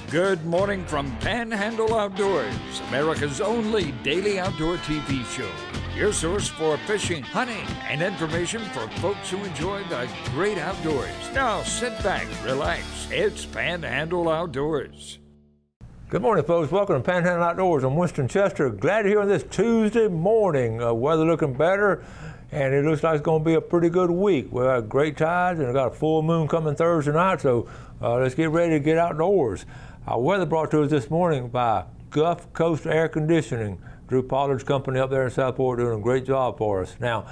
Good morning from Panhandle Outdoors, America's only daily outdoor TV show. Your source for fishing, hunting, and information for folks who enjoy the great outdoors. Now sit back, relax. It's Panhandle Outdoors. Good morning, folks. Welcome to Panhandle Outdoors. I'm Winston Chester. Glad you're here on this Tuesday morning. Weather looking better, and it looks like it's going to be a pretty good week. We got great tides, and we got a full moon coming Thursday night, so let's get ready to get outdoors. Our weather brought to us this morning by Gulf Coast Air Conditioning. Drew Pollard's company up there in Southport doing a great job for us. Now,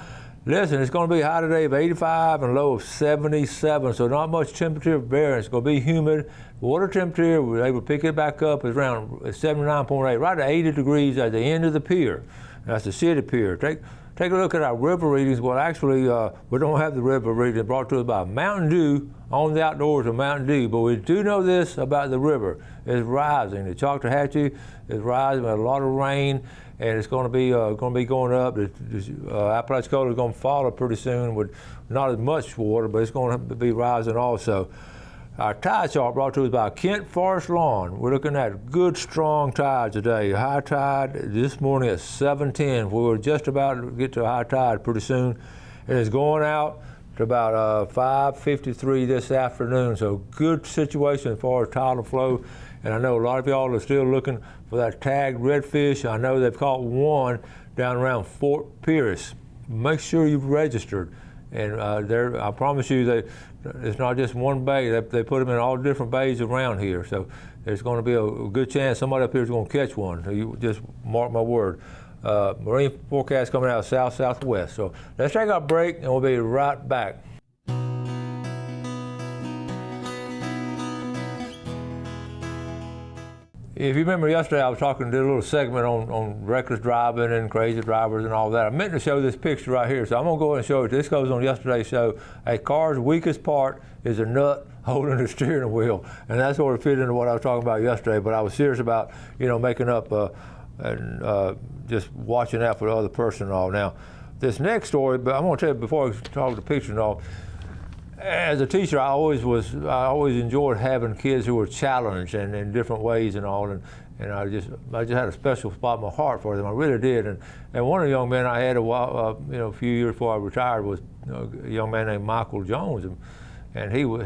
listen, it's going to be high today of 85 and low of 77, so not much temperature variance. It's going to be humid. Water temperature, we were able to pick it back up, is around 79.8, right at 80 degrees at the end of the pier. That's the city pier. Take a look at our river readings. Well, actually, we don't have the river reading brought to us by Mountain Dew on the outdoors of Mountain Dew, but we do know this about the river. It's rising. The Choctawhatchee is rising with a lot of rain, and it's going to be going up. Apalachicola is going to follow pretty soon with not as much water, but it's going to be rising also. Our tide chart brought to us by Kent Forest Lawn. We're looking at good, strong tide today. High tide this morning at 7:10. We were just about to get to a high tide pretty soon. It is going out to about 5:53 this afternoon. So good situation as far as tidal flow. And I know a lot of y'all are still looking for that tagged redfish. I know they've caught one down around Fort Pierce. Make sure you've registered. And I promise you it's not just one bay. They put them in all different bays around here. So there's going to be a good chance somebody up here is going to catch one. So you just mark my word. Marine forecast coming out south-southwest. So let's take our break and we'll be right back. If you remember yesterday, I was did a little segment on reckless driving and crazy drivers and all that. I meant to show this picture right here, so I'm going to go ahead and show it. This goes on yesterday's show. A car's weakest part is a nut holding the steering wheel, and that's sort of fit into what I was talking about yesterday. But I was serious about, making up and just watching out for the other person and all. Now, this next story, but I'm going to tell you before I talk about the picture and all. As a teacher, I always enjoyed having kids who were challenged and in different ways and all, and I just had a special spot in my heart for them. I really did. And one of the young men I had a few years before I retired was a young man named Michael Jones, and he was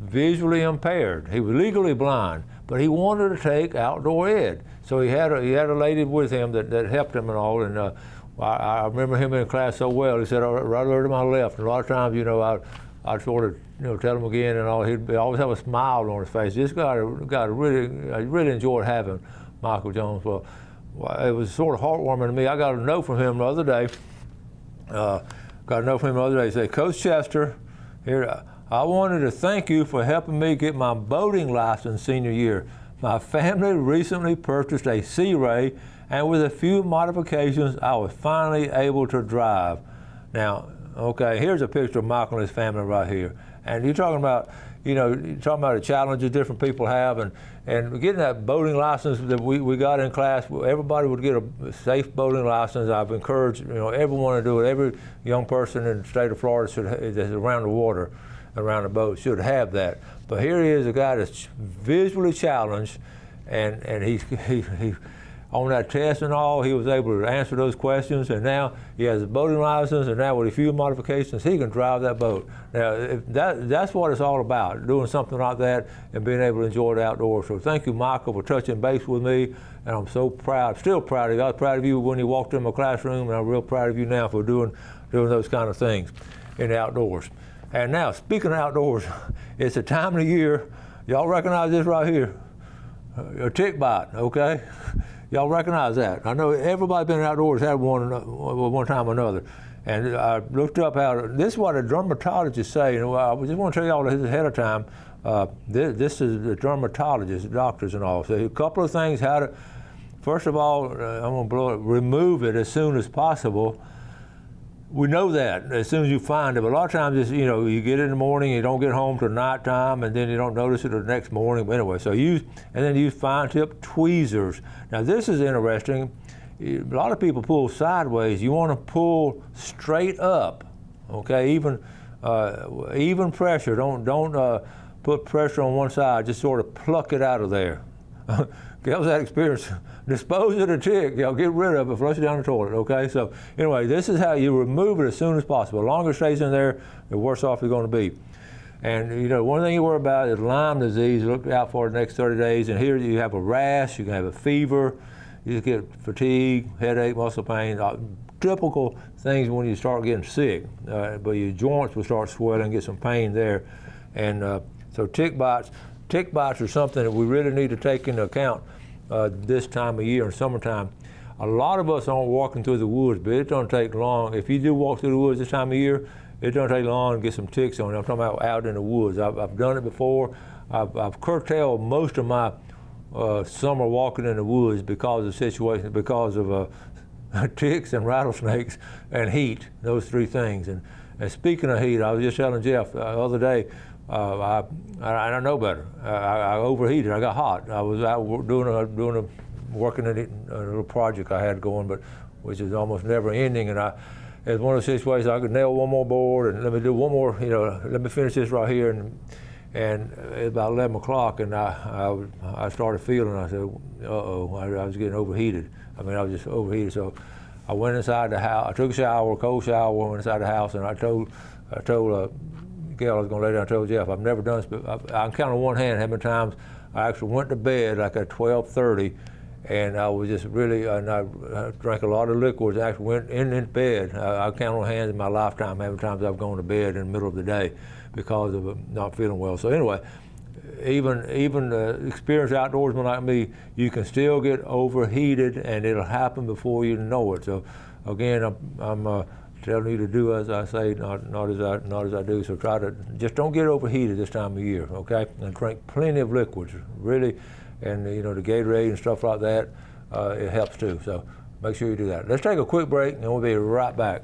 visually impaired. He was legally blind, but he wanted to take outdoor ed. So he had a lady with him that helped him and all, and. I remember him in class so well. He said, right over to my left. And a lot of times, I'd sort of, tell him again and all. He'd always have a smile on his face. This guy I really enjoyed having Michael Jones. Well, it was sort of heartwarming to me. I got a note from him the other day. He said, Coach Chester, here, I wanted to thank you for helping me get my boating license senior year. My family recently purchased a Sea Ray, and with a few modifications, I was finally able to drive. Now, okay, here's a picture of Michael and his family right here. And you're talking about, the challenges different people have, and getting that boating license that we got in class, everybody would get a safe boating license. I've encouraged, everyone to do it. Every young person in the state of Florida that's around the water, around the boat, should have that. But here he is, a guy that's visually challenged, and he on that test and all, he was able to answer those questions, and now he has a boating license, and now with a few modifications, he can drive that boat. Now, that's what it's all about, doing something like that and being able to enjoy the outdoors. So thank you, Michael, for touching base with me, and I'm so proud, still proud of you. I was proud of you when you walked in my classroom, and I'm real proud of you now for doing those kind of things in the outdoors. And now, speaking of outdoors, it's a time of the year, y'all recognize this right here, a tick bite, okay? Y'all recognize that. I know everybody been outdoors had one time or another. And I looked up this is what a dermatologist say. I just want to tell y'all this ahead of time. This is the dermatologists, doctors and all. So a couple of things, first of all, I'm going to remove it as soon as possible. We know that as soon as you find it, but a lot of times it's, you get it in the morning, you don't get home till nighttime, and then you don't notice it the next morning. But anyway, so use fine tip tweezers. Now this is interesting. A lot of people pull sideways. You want to pull straight up, okay? Even pressure. Don't put pressure on one side, just sort of pluck it out of there. That was that experience. Dispose of the tick, get rid of it, flush it down the toilet, okay? So anyway, this is how you remove it as soon as possible. The longer it stays in there, the worse off you're going to be. And one thing you worry about is Lyme disease. Look out for the next 30 days. And here you have a rash, you can have a fever, you get fatigue, headache, muscle pain, typical things when you start getting sick. But your joints will start swelling, get some pain there. And so tick bites are something that we really need to take into account this time of year in summertime. A lot of us aren't walking through the woods, but it don't take long. If you do walk through the woods this time of year, it don't take long to get some ticks on you. I'm talking about out in the woods. I've done it before. I've curtailed most of my summer walking in the woods because of situations, because of ticks and rattlesnakes and heat, those three things. And speaking of heat, I was just telling Jeff the other day, I know better. I overheated. I got hot. I was out working in a little project I had going, but which is almost never ending. And it's one of those situations I could nail one more board and let me do one more. Let me finish this right here. And it's about 11 o'clock, and I started feeling. I said, uh-oh, I was getting overheated. I was just overheated. So I went inside the house. I took a shower, cold shower, went inside the house, and I told Gail I was going to lay down. I told Jeff, I've never done this, but I can count on one hand how many times I actually went to bed like at 12:30, and I was just really, and I drank a lot of liquids. I actually went in bed. I count on hands in my lifetime how many times I've gone to bed in the middle of the day because of not feeling well. So anyway, even experienced outdoorsman like me, you can still get overheated, and it'll happen before you know it. So again, I'm telling you to do as I say, not as I do. So just don't get overheated this time of year, okay? And drink plenty of liquids, really, and the Gatorade and stuff like that. It helps too. So make sure you do that. Let's take a quick break, and we'll be right back.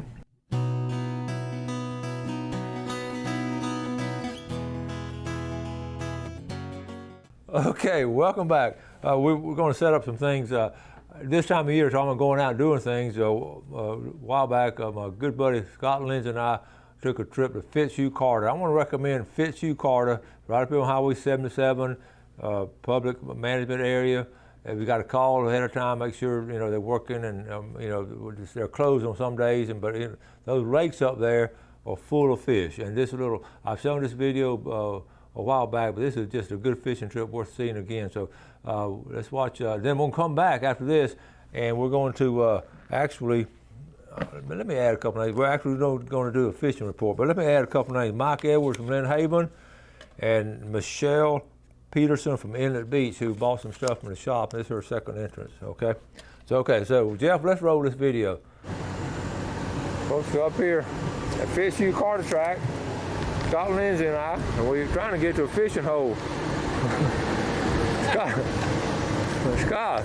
Okay, welcome back. We're going to set up some things. This time of year, so I'm going out and doing things. A while back, my good buddy Scott Lindsay and I took a trip to Fitzhugh Carter. I want to recommend Fitzhugh Carter, right up here on Highway 77, public management area. If you got a call ahead of time, make sure they're working, and they're closed on some days. But those lakes up there are full of fish. And I've shown this video a while back, but this is just a good fishing trip worth seeing again. So let's watch. Then we'll come back after this, and we're going to actually, let me add a couple names. We're actually going to do a fishing report, but let me add a couple names. Mike Edwards from Lynn Haven and Michelle Peterson from Inlet Beach, who bought some stuff from the shop. This is her second entrance, okay? So Jeff, let's roll this video. Folks, up here at Fitzhugh Carter track, Scott Lindsay and I, and we're trying to get to a fishing hole. Scott,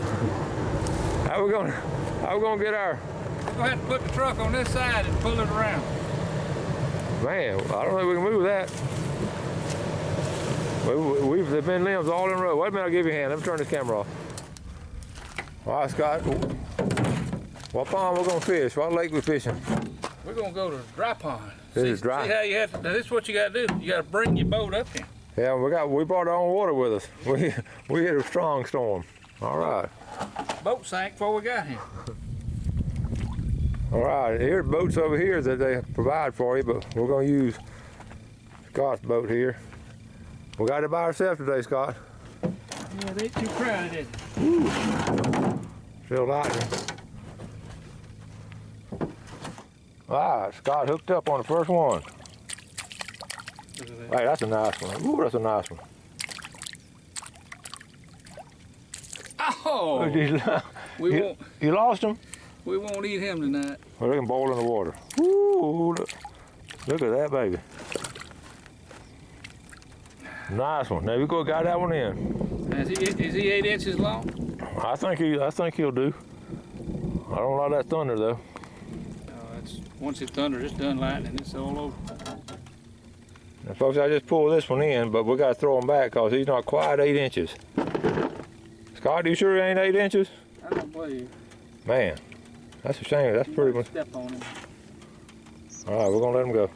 how we gonna get our? We're gonna have to put the truck on this side and pull it around. Man, I don't know if we can move that. There've been limbs all in a row. Wait a minute, I'll give you a hand. Let me turn this camera off. All right, Scott. What pond we're gonna fish? What lake we fishing? We're gonna go to the dry pond. This is dry. See how you have to. This is what you gotta do. You gotta bring your boat up here. Yeah, we brought our own water with us. We hit a strong storm. All right. Boat sank before we got here. All right, here's boats over here that they provide for you, but we're gonna use Scott's boat here. We got it by ourselves today, Scott. Yeah, it ain't too crowded, is it? Still lightning. All right, Scott hooked up on the first one. Hey, that's a nice one. Ooh, that's a nice one. Oh! You lost him? We won't eat him tonight. Well, they can boil in the water. Ooh, look at that, baby. Nice one. Now we go got that one in. Is he 8 inches long? I think he'll do. I don't like that thunder though. Once it thunders, it's done lightning. It's all over. Now, folks, I just pulled this one in, but we got to throw him back because he's not quite 8 inches. Scott, you sure he ain't 8 inches? I don't believe you. Man, that's a shame. That's pretty much. Step on him. All right, we're gonna let him go.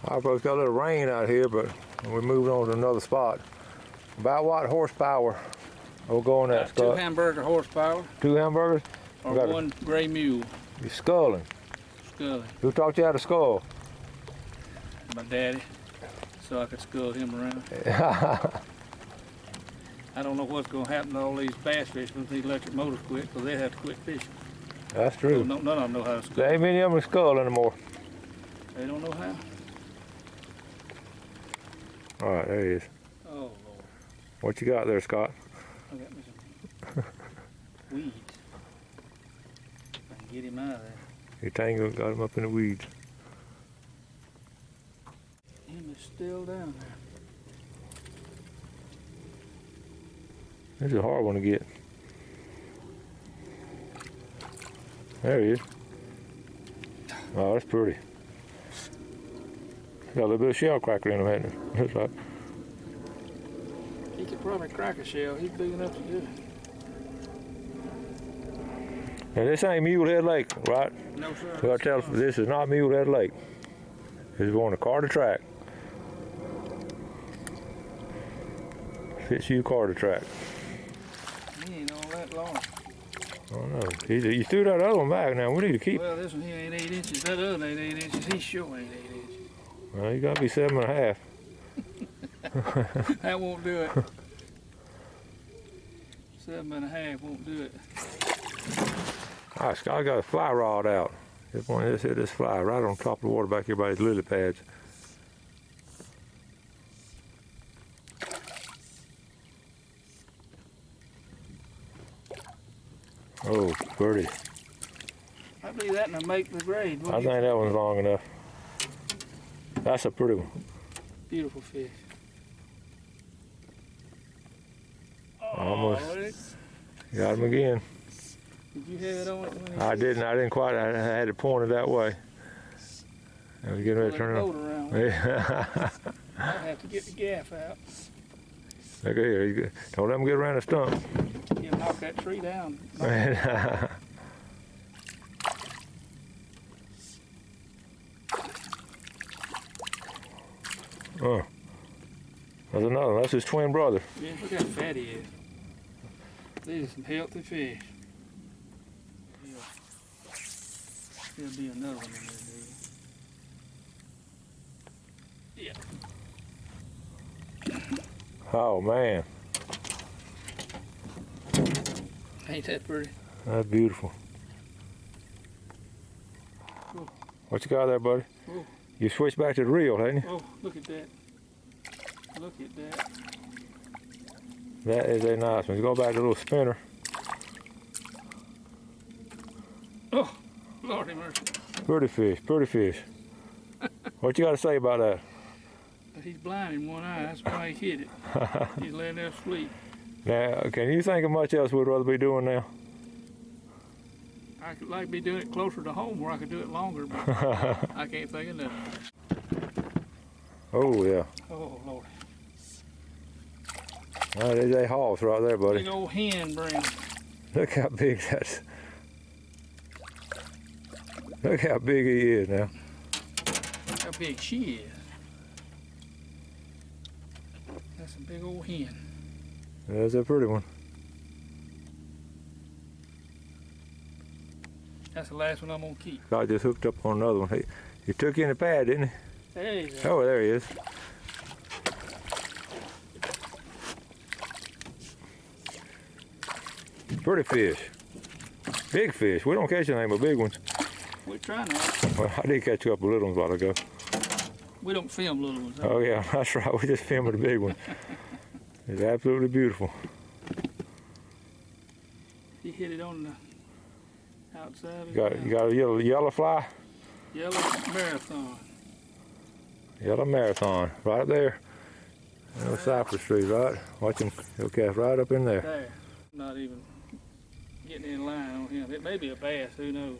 Our folks got a little rain out here, but and we're moving on to another spot. About what horsepower will go on that, Two Scott? hamburger horsepower 2 hamburgers? or We got one gray mule. You're sculling. Scully. Who taught you how to skull? My daddy, so I could scull him around. I don't know what's going to happen to all these bass fishermen if these electric motors quit, because they have to quit fishing. That's So true. none of them know how to scull. There ain't many of them skull anymore. They don't know how. All right, there he is. Oh, Lord. What you got there, Scott? I got me some weeds. If I can get him out of there. You tangled, got him up in the weeds. Him is still down there. This is a hard one to get. There he is. Oh, that's pretty. Got a little bit of shell cracker in him, hasn't it? That's right. He could probably crack a shell. He's big enough to do it. Now this ain't Mulehead Lake, right? No, sir. So I tell you, this is not Mulehead Lake. This is going to Carter Track. Fitzhugh Carter Track. He ain't all that long. Oh no, you threw that other one back now. We need to keep. Well, this one here ain't 8 inches. That other ain't 8 inches. He sure ain't 8 inches. Well, you gotta be 7.5. That won't do it. 7.5 won't do it. All right, Scott got a fly rod out. Just want to hit this fly right on top of the water back here by his lily pads. Oh, birdie. I believe that and make the grade. I think that one's long enough. That's a pretty one. Beautiful fish. Almost. Oh, Got him again. did you have it on it when I didn't quite. I had it pointed that way. I was getting ready to turn it on. around? Yeah. I have to get the gaff out. Look at here. Don't let him get around the stump. He'll knock that tree down. Oh. There's another one. That's his twin brother. Yeah, look how fat he is. These are some healthy fish. There'll be another one in there, dude. Yeah. Oh man, Ain't that pretty? that's beautiful. Cool. What you got there, buddy? Cool. You switched back to the reel, hadn't you? Oh, look at that. Look at that. That is a nice one. You go back to the little spinner. Oh, Lordy mercy. Pretty fish, pretty fish. What you got to say about that? He's blind in one eye. That's why he hit it. He's laying there asleep. Now, can you think of much else we'd rather be doing now? I could like be doing it closer to home where I could do it longer, but I can't think of nothing. Oh yeah. Oh, Lord. There's a hoss right there, buddy. Big old hen brain. Look how big that's. Look how big he is now. How big she is. That's a big old hen. That's a pretty one. That's the last one I'm gonna keep. God just hooked up on another one. He took you in the pad, didn't he? There you go. Oh, there he is. Pretty fish. Big fish. We don't catch anything but big ones. We're trying to. Well, I did catch a couple little ones a while ago. We don't film little ones. Oh yeah, that's right. We just filmed the big one. It's absolutely beautiful. He hit it on the outside of You got a yellow fly? Yellow marathon. Yellow marathon, right up there. No cypress tree, right? Watch him. He'll cast right up in there. There. Not even getting in line on him. It may be a bass. Who knows?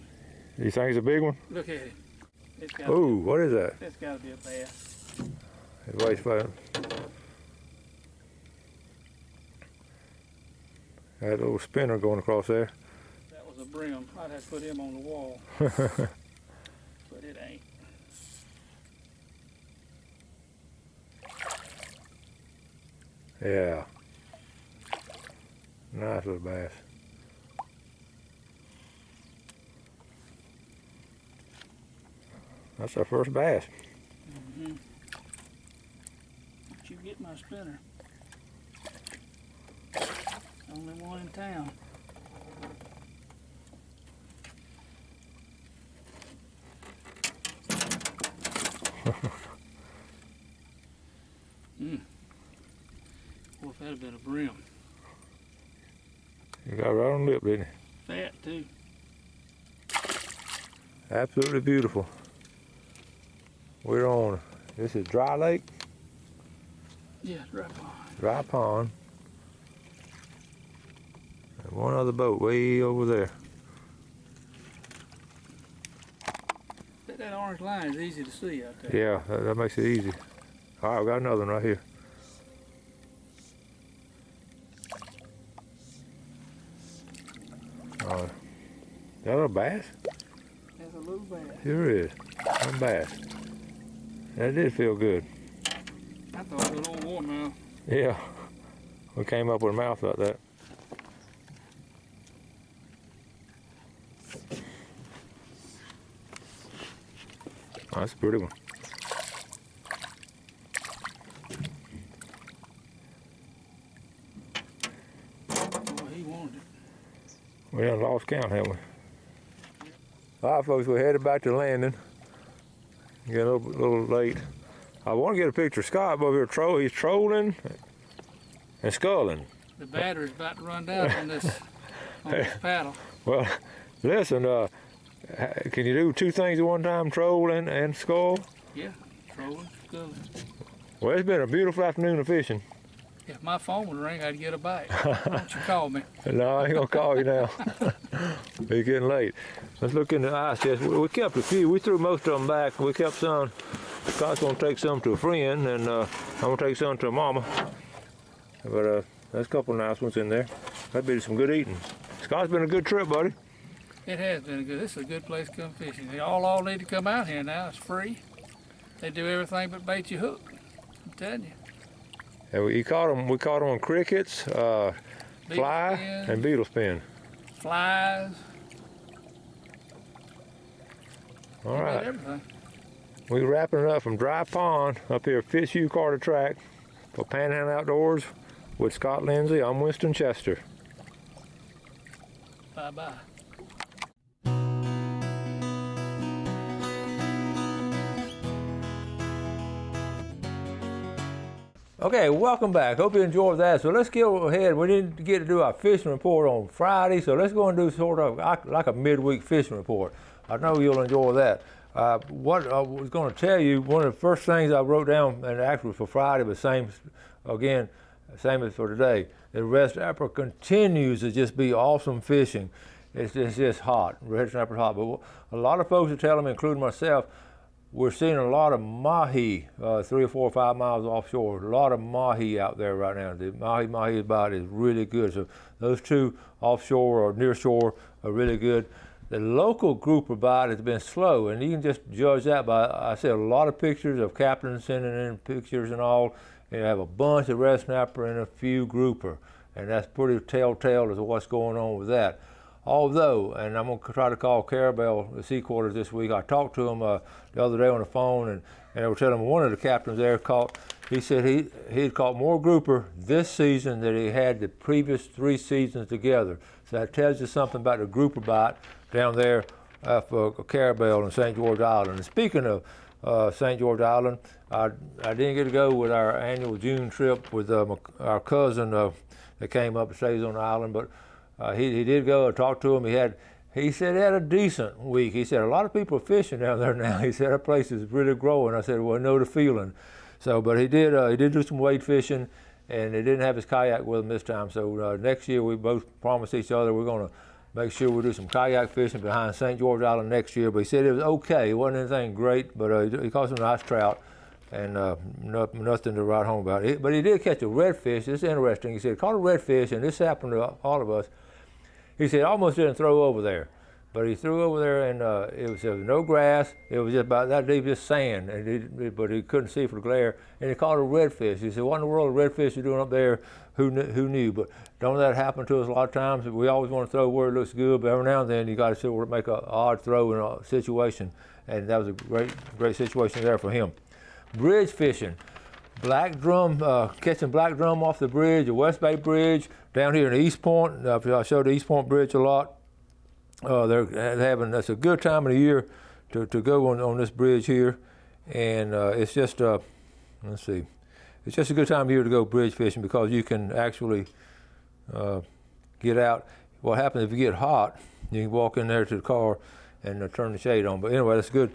You think it's a big one? Look at it. It's got. Ooh, what is that? It's got to be a bass. It's waist flat. Got a little spinner going across there. That was a brim. I'd have to put him on the wall. But it ain't. Yeah. Nice little bass. That's our first bass. Mm-hmm. Did you get my spinner? Only one in town. Boy, if that had been a brim. You got right on the lip, didn't Fat, too. you? Absolutely beautiful. We're on, this is Dry Lake? Yeah, dry pond. Dry Pond. And one other boat way over there. That orange line is easy to see out there. Yeah, that makes it easy. All right, we got another one right here. Is that a little bass? That's a little bass. Here it is. One bass. That did feel good. I thought it was a little warm now. Yeah. We came up with a mouth like that. Oh, that's a pretty one. Boy, he wanted it. We done lost count, haven't we? All right, folks, we're headed back to landing. Getting a little late. I want to get a picture of Scott over here. He's trolling and sculling. The battery's about to run down on this paddle. Well, listen, can you do two things at one time, troll and scull? Yeah, trolling, sculling. Well, it's been a beautiful afternoon of fishing. If my phone would ring, I'd get a bite. Why don't you call me? No, I ain't gonna call you now. It's getting late. Let's look in the ice chest. We kept a few. We threw most of them back. We kept some. Scott's gonna take some to a friend, and I'm gonna take some to a mama. But there's a couple of nice ones in there. That'd be some good eating. Scott's been a good trip, buddy. It has been good. This is a good place to come fishing. They all need to come out here now. It's free. They do everything but bait your hook. I'm telling you. And we caught them. We caught them on crickets, fly, spin. and beetle spin. Flies. All They right. did everything. We're wrapping it up from Dry Pond up here at Fitzhugh Carter Track for Panhandle Outdoors with Scott Lindsay. I'm Winston Chester. Bye-bye. Okay, welcome back. Hope you enjoyed that. So let's go ahead. We didn't get to do our fishing report on Friday, so let's go and do sort of like a midweek fishing report. I know you'll enjoy that. What I was going to tell you, one of the first things I wrote down, and actually for Friday, but same as for today, the red snapper continues to just be awesome fishing. It's just hot. Red snapper's hot. But a lot of folks are telling me, including myself, we're seeing a lot of mahi 3 or 4 or 5 miles offshore. A lot of mahi out there right now. The mahi bite is really good. So those two offshore or near shore are really good. The local grouper bite has been slow, and you can just judge that by, I see a lot of pictures of captains sending in pictures and all. And you have a bunch of red snapper and a few grouper, and that's pretty telltale as to what's going on with that. Although, and I'm going to try to call Carabel, the sea quarters this week. I talked to him the other day on the phone, and they were telling me one of the captains there he said he had caught more grouper this season than he had the previous 3 seasons together. So that tells you something about the grouper bite down there for Carabel and St. George Island. And speaking of St. George Island, I didn't get to go with our annual June trip with our cousin that came up and stays on the island, but he did go. I talked to him. He said he had a decent week. He said a lot of people are fishing down there now. He said our place is really growing. I said, well, I know the feeling. So, but he did do some wade fishing, and he didn't have his kayak with him this time. So next year we both promised each other we're going to make sure we do some kayak fishing behind St. George Island next year. But he said it was okay. It wasn't anything great, but he caught some nice trout and nothing to write home about. But he did catch a redfish. This is interesting. He said, caught a redfish, and this happened to all of us. He said, almost didn't throw over there. But he threw over there, and it was no grass. It was just about that deep, just sand. But he couldn't see for the glare. And he caught a redfish. He said, "What in the world, redfish are doing up there? Who knew?" But don't let that happen to us a lot of times. We always want to throw where it looks good, but every now and then you got to make an odd throw in a situation. And that was a great situation there for him. Bridge fishing. Black drum, catching black drum off the bridge, the West Bay Bridge, down here in East Point. I showed the East Point Bridge a lot. That's a good time of the year to go on this bridge here. And it's just, let's see, it's just a good time of year to go bridge fishing because you can actually get out. What happens if you get hot, you can walk in there to the car and turn the shade on. But anyway, that's good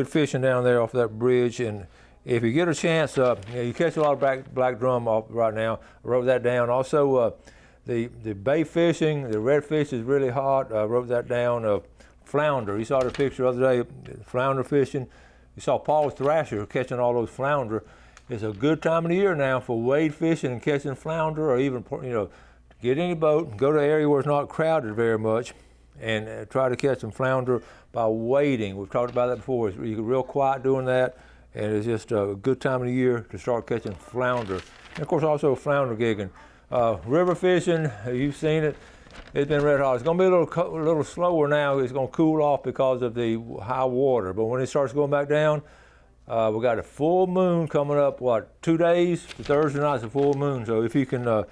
fishing down there off that bridge. And if you get a chance, you catch a lot of black drum off right now. I wrote that down. Also, the bay fishing, the redfish is really hot. I wrote that down. Flounder, you saw the picture the other day, flounder fishing. You saw Paul Thrasher catching all those flounder. It's a good time of the year now for wade fishing and catching flounder, or even, get in your boat, go to an area where it's not crowded very much, and try to catch some flounder by wading. We've talked about that before. You're real quiet doing that, and it's just a good time of the year to start catching flounder. And of course, also flounder gigging. River fishing, you've seen it. It's been red hot. It's going to be a little slower now. It's going to cool off because of the high water. But when it starts going back down, we got a full moon coming up. 2 days? Thursday night's a full moon. So if you can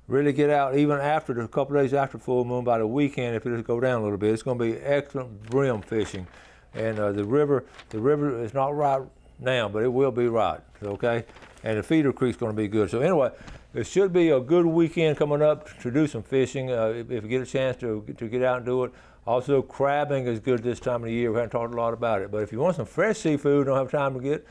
really get out, even after a couple days after full moon, by the weekend, if it just go down a little bit, it's going to be excellent brim fishing. And the river is not right now, but it will be right. Okay, and the feeder creek's going to be good. So anyway. It should be a good weekend coming up to do some fishing if you get a chance to get out and do it. Also, crabbing is good this time of the year. We haven't talked a lot about it. But if you want some fresh seafood, don't have time to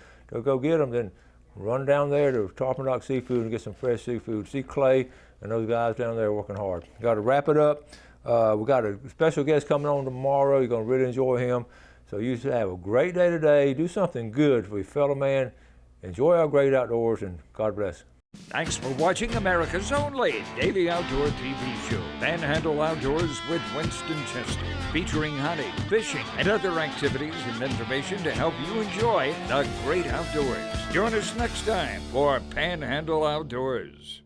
go get them, then run down there to Tarpon Dock Seafood and get some fresh seafood. See Clay and those guys down there working hard. Got to wrap it up. We got a special guest coming on tomorrow. You're going to really enjoy him. So you should have a great day today. Do something good for your fellow man. Enjoy our great outdoors, and God bless. Thanks for watching America's only daily outdoor TV show, Panhandle Outdoors with Winston Chester, featuring hunting, fishing, and other activities and information to help you enjoy the great outdoors. Join us next time for Panhandle Outdoors.